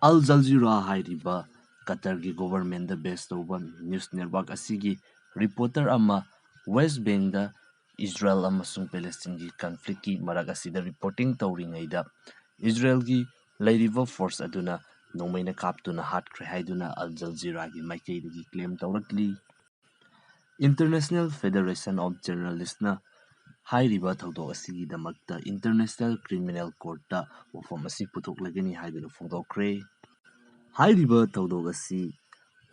Al Jazeera hairiba Qatargi government da based over news network asigi reporter ama West Bank da Israel amasung Palestine gi conflict ki marak asida reporting tawringaida Israel gi lairiba force aduna nongmaina kaptuna hatkre haiduna Al Jazeera gi maikaidagi claim tawrakli International Federation of Journalists na hairiba thawdok asigi damakta International Criminal Court da wafam asi putoklagani haiduna fongdokre hairiba thawdok asi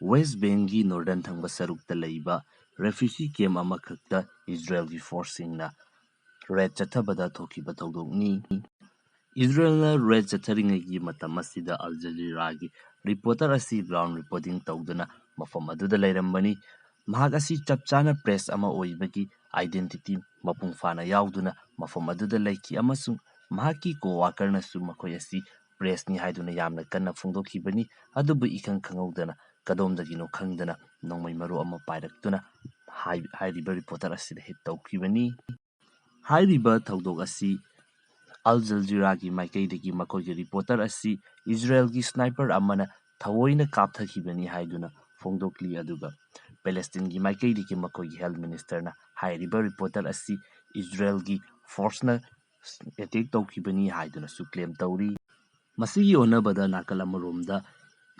West Bank gi northern thangba sarukta leiba refugee camp amakhakta Israel gi forcing na red chathabada thokiba thawdokni Israel na red chatharingai matam asida Al Jazeera gi reporter asi ground reporting tawduna mafam aduda leirambani mahak asi chapchana press ama oibagi identity mapung fana yauduna mafam aduda leiki amasung mahaki co-worker na su makhoi asi press ni haiduna yamna kanna phongdokhibani adubu ikhang khangawdana kadomdagino khangdana nongmai maru ama pairaktuna hairiba reporter asida hit tawkhibani hairiba thawdok asi Al Jazeera gi maikaidagi makoigi reporter asi Israel gi sniper amana thawoina kapthakibani haiduna phongdokli aduga Palestine gi maikaidagi makoigi health minister na hairiba reporter asi Israel gi force na attack tawkhibani haiduna su claim tawri masigi onabada nakal amaromda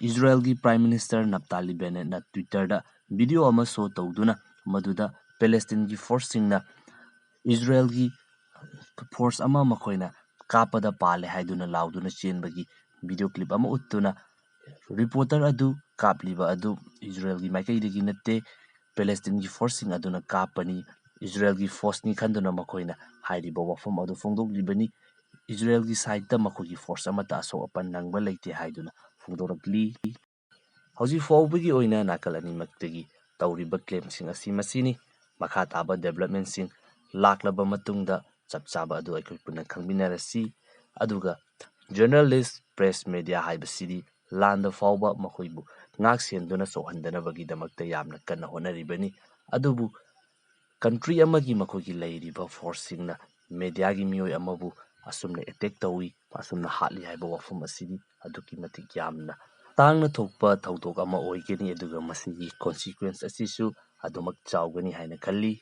Israel gi prime minister Naftali Bennett na Twitter da video ama show tawduna maduda Palestine gi force singna Israel gi force ama makoina kapada pale haiduna lauduna chenbagi video clip ama uttuna reporter adu kapliba adu Israel gi maikaidagi natte Palestine gi forcing aduna kapani Israel gi force ni khanduna makoina hairiba wafam adu phongdoklibani Israel gi side ta makoigi force ama ta so apan nangba leite haiduna phongdorakli hauji fawbagi oina nakal animaktagi tawriba claim sing asi masini makha taba development sing laklaba matungda chapchaba adu aikoi puna khangminarasi aduga journalist press media haibasidi landa fawba makoibu ngak senduna sohandanabagi damakta yamna kanna honaribani adubu country amagi makoigi leiriba forcing na media gi mioi amabu asumna attack tawi asumna hatli haiba wafam asidi aduki matik yamna tangna thokpa thawdok ama oigani aduga masigi consequence asisu adumak chawgani haina khalli